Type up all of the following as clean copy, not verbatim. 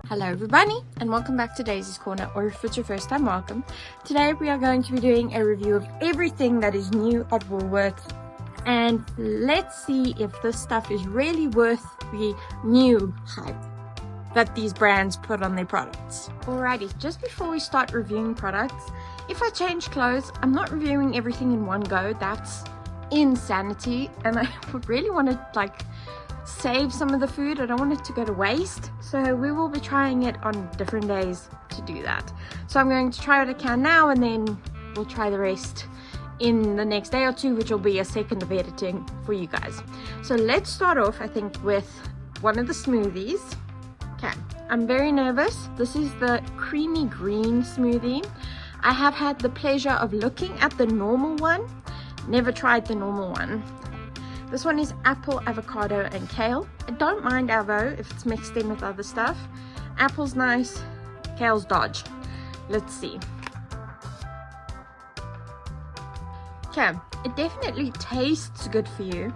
Hello everybody and welcome back to Daisy's Corner, or if it's your first time, welcome. Today we are going to be doing a review of everything that is new at Woolworths, and let's see if this stuff is really worth the new hype that these brands put on their products. Alrighty, just before we start reviewing products, if I change clothes, I'm not reviewing everything in one go. That's insanity, and I would really want to save some of the food. I don't want it to go to waste, so we will be trying it on different days to do that. So I'm going to try what I can now, and then we'll try the rest in the next day or two, which will be a second of editing for you guys. So let's start off, I think, with one of the smoothies. Okay, I'm very nervous. This is the creamy green smoothie. I have had the pleasure of looking at the normal one, never tried the normal one. This one is apple, avocado, and kale. I don't mind avo if it's mixed in with other stuff. Apple's nice, kale's dodge. Let's see. Okay, it definitely tastes good for you,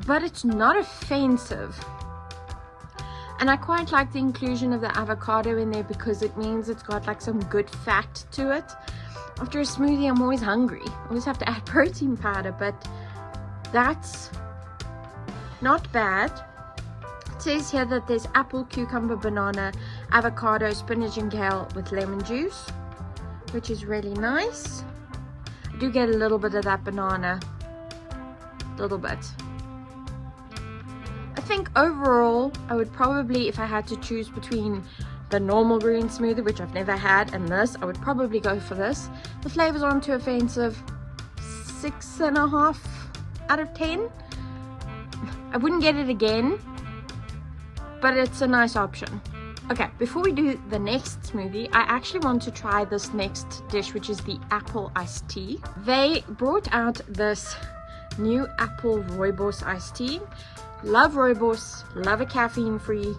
but it's not offensive. And I quite like the inclusion of the avocado in there because it means it's got some good fat to it. After a smoothie, I'm always hungry. I always have to add protein powder, but that's not bad. It says here that there's apple, cucumber, banana, avocado, spinach, and kale with lemon juice, which is really nice. I do get a little bit of that banana, a little bit. I think overall, I would probably, if I had to choose between the normal green smoothie, which I've never had, and this, I would probably go for this. The flavors aren't too offensive. 6.5 out of 10. I wouldn't get it again, but it's a nice option. Okay, before we do the next smoothie, I actually want to try this next dish, which is the apple iced tea. They brought out this new apple rooibos iced tea. Love rooibos, love a caffeine-free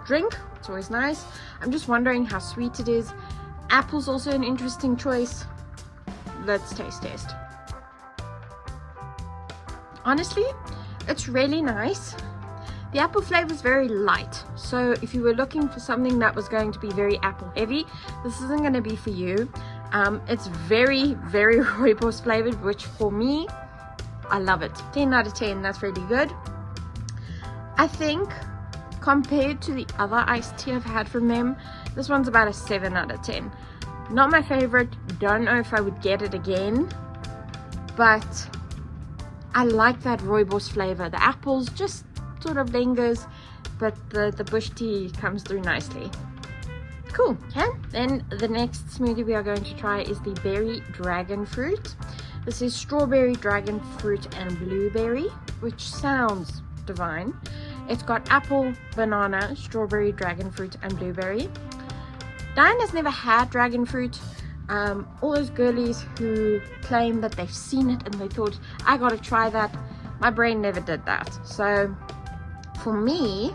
drink. It's always nice. I'm just wondering how sweet it is. Apple's also an interesting choice. Let's taste. Honestly, it's really nice. The apple flavor is very light, so if you were looking for something that was going to be very apple heavy, this isn't going to be for you. It's very rooibos flavored, which for me, I love it. 10 out of 10. That's really good. I think compared to the other iced tea I've had from them, this one's about a 7 out of 10. Not my favorite. Don't know if I would get it again, but I like that rooibos flavor. The apples just sort of lingers, but the bush tea comes through nicely. Cool. Okay, then the next smoothie we are going to try is the berry dragon fruit. This is strawberry, dragon fruit, and blueberry, which sounds divine. It's got apple, banana, strawberry, dragon fruit, and blueberry. Diane has never had dragon fruit. All those girlies who claim that they've seen it and they thought, I gotta try that. My brain never did that. So for me,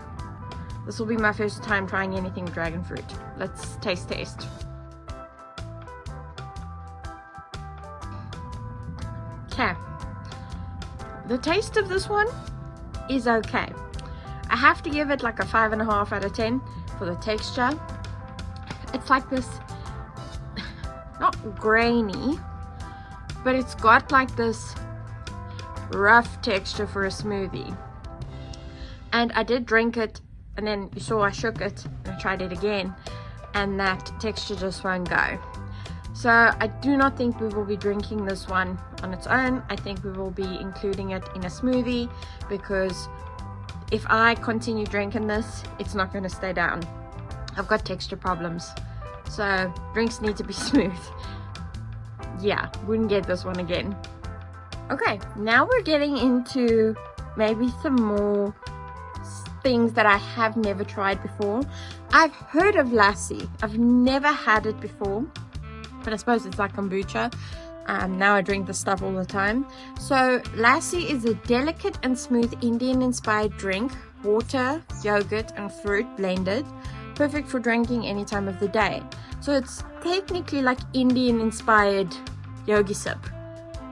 this will be my first time trying anything with dragon fruit. Let's taste. Okay. The taste of this one is okay. I have to give it like a 5.5 out of 10 for the texture. It's like this, not grainy, but it's got like this rough texture for a smoothie. And I did drink it, and then you saw I shook it and I tried it again, and that texture just won't go. So I do not think we will be drinking this one on its own. I think we will be including it in a smoothie, because if I continue drinking this, it's not going to stay down. I've got texture problems, so drinks need to be smooth. Yeah, wouldn't get this one again. Okay, now we're getting into maybe some more things that I have never tried before. I've heard of lassi. I've never had it before, but I suppose it's like kombucha. Now I drink this stuff all the time. So lassi is a delicate and smooth Indian inspired drink. Water, yogurt, and fruit blended. Perfect for drinking any time of the day. So it's technically like Indian inspired yogi sip,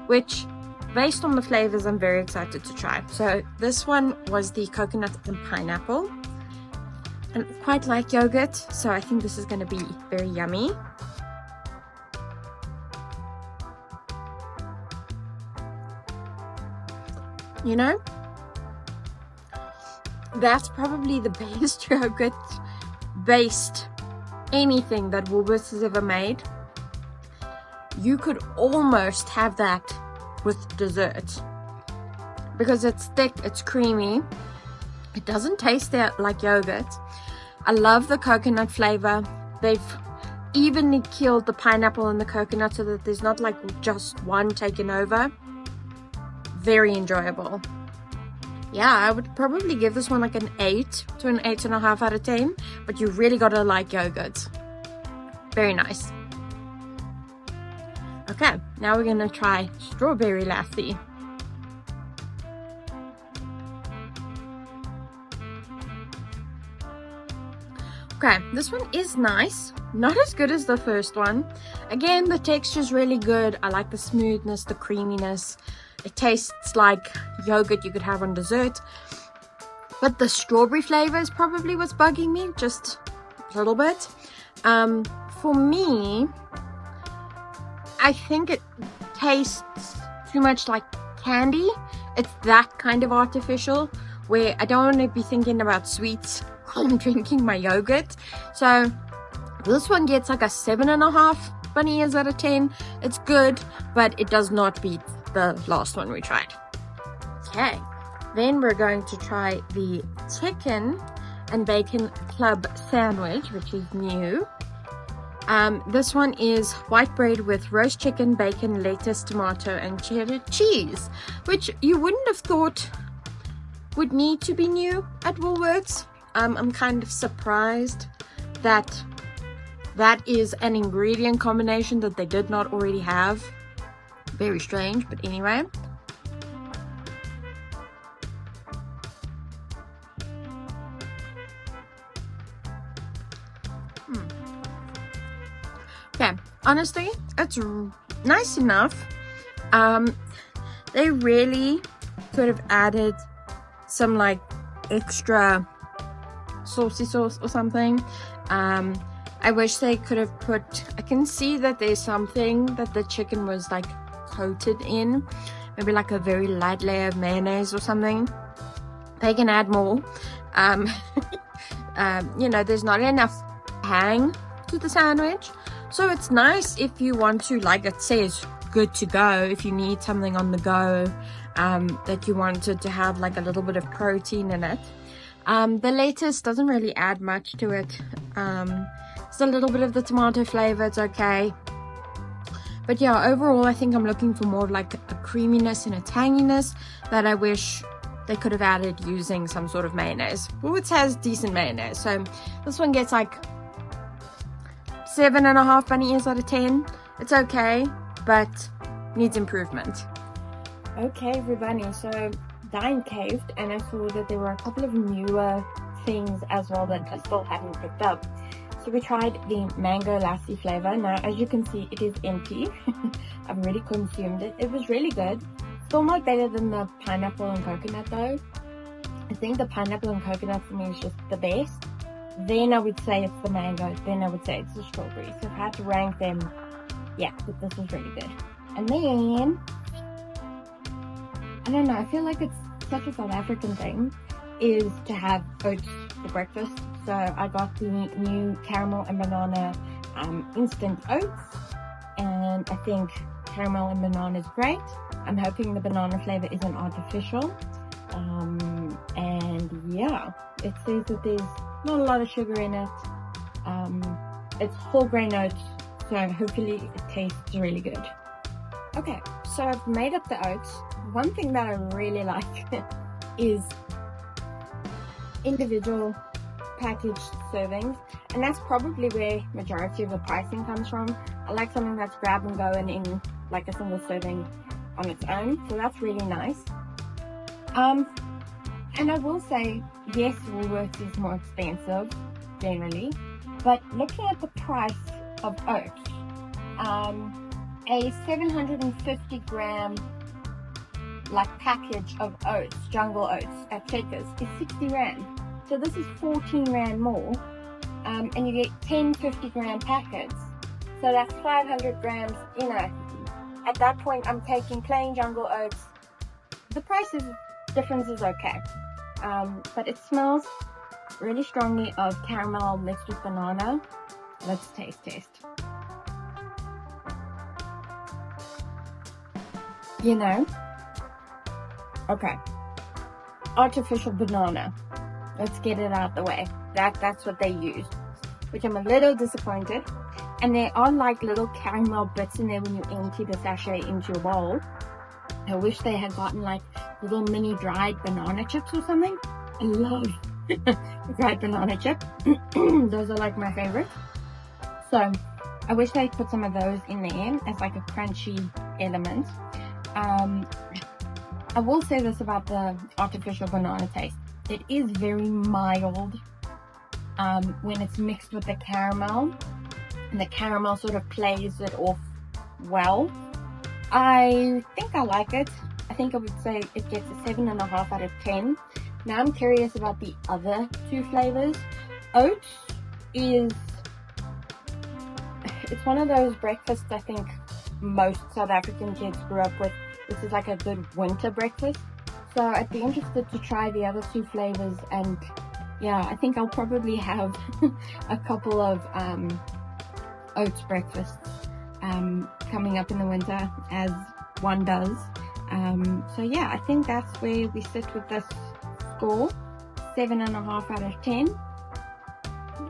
which based on the flavors I'm very excited to try. So this one was the coconut and pineapple. and I quite like yogurt, so I think this is going to be very yummy. You know, that's probably the best yogurt based anything that Woolworths has ever made. You could almost have that with dessert because it's thick, it's creamy, it doesn't taste like yogurt. I love the coconut flavor. They've evenly killed the pineapple and the coconut so that there's not like just one taken over. Very enjoyable. Yeah, I would probably give this one like an 8 to an 8.5 out of 10, but you really gotta like yogurt. Very nice. Okay, now we're gonna try strawberry lassi. Okay, this one is nice. Not as good as the first one. Again, the texture is really good. I like the smoothness, the creaminess. It tastes like yogurt you could have on dessert. But the strawberry flavor is probably what's bugging me, just a little bit. For me, I think it tastes too much like candy. It's that kind of artificial where I don't want to be thinking about sweets while I'm drinking my yogurt. So this one gets like a 7.5 bunny ears out of 10. It's good, but it does not beat the last one we tried. Okay, then we're going to try the chicken and bacon club sandwich, which is new. This one is white bread with roast chicken, bacon, lettuce, tomato, and cheddar cheese, which you wouldn't have thought would need to be new at Woolworths. I'm kind of surprised that that is an ingredient combination that they did not already have. Very strange, but anyway. Okay, honestly, it's nice enough. They really could have added some like extra saucy sauce or something. I wish they could have put, I can see that there's something that the chicken was like coated in, maybe like a very light layer of mayonnaise or something. They can add more. You know, there's not enough hang to the sandwich, so it's nice if you want to, like it says, good to go, if you need something on the go, that you wanted to have like a little bit of protein in it. The lettuce doesn't really add much to it. It's a little bit of the tomato flavor, it's okay. But yeah, overall I think I'm looking for more of like a creaminess and a tanginess that I wish they could have added using some sort of mayonnaise. Woolworths has decent mayonnaise, so this one gets like 7.5 bunny ears out of 10. It's okay, but needs improvement. Okay everybody, so Dine caved and I saw that there were a couple of newer things as well that I still hadn't picked up. So we tried the mango lassi flavor. Now as you can see, it is empty. I've already consumed it. It was really good. Still not better than the pineapple and coconut though. I think the pineapple and coconut for me is just the best. Then I would say it's the mango. Then I would say it's the strawberry. So if I had to rank them, yeah, but this was really good. And then, I don't know, I feel like it's such a South African thing is to have oats for breakfast. So I got the new caramel and banana instant oats, and I think caramel and banana is great. I'm hoping the banana flavor isn't artificial. And yeah, it says that there's not a lot of sugar in it. It's whole grain oats, so hopefully it tastes really good. Okay, so I've made up the oats. One thing that I really like is individual packaged servings, and that's probably where majority of the pricing comes from. I like something that's grab and go and in like a single serving on its own, so that's really nice. And I will say, yes, Woolworths is more expensive generally, but looking at the price of oats, a 750 gram like package of oats, jungle oats at Checkers is 60 rand. So this is 14 Rand more, and you get 10 50-gram packets. So that's 500 grams, you know. At that point, I'm taking plain jungle oats. The difference is okay. But it smells really strongly of caramel mixed with banana. Let's taste. You know, okay, artificial banana. Let's get it out of the way. That's what they use, which I'm a little disappointed. And there are like little caramel bits in there when you empty the sachet into your bowl. I wish they had gotten like little mini dried banana chips or something. I love dried banana chip. Those are like my favorite. So I wish they put some of those in there as like a crunchy element. I will say this about the artificial banana taste. It is very mild when it's mixed with the caramel, and the caramel sort of plays it off well. I think I like it. I think I would say it gets a 7.5 out of 10. Now I'm curious about the other two flavors. Oats it's one of those breakfasts I think most South African kids grew up with. This is like a good winter breakfast. So I'd be interested to try the other two flavors, and yeah, I think I'll probably have a couple of oats breakfasts coming up in the winter, as one does. So yeah, I think that's where we sit with this score. 7.5 out of 10.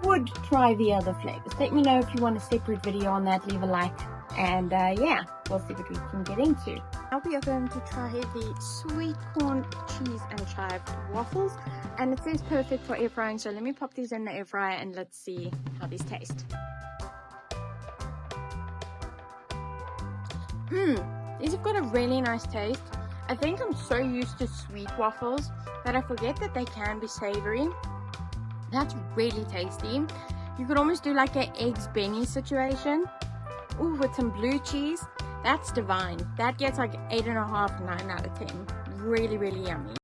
Would try the other flavors. Let me know if you want a separate video on that. Leave a like, and yeah, we'll see what we can get into. Now we are going to try the sweet corn, cheese and chive waffles, and it says perfect for air frying, so let me pop these in the air fryer and let's see how these taste. These have got a really nice taste. I think I'm so used to sweet waffles that I forget that they can be savory. That's really tasty. You could almost do like an eggs Benny situation. Ooh, with some blue cheese. That's divine. That gets like 8.5, 9 out of 10. Really, really yummy.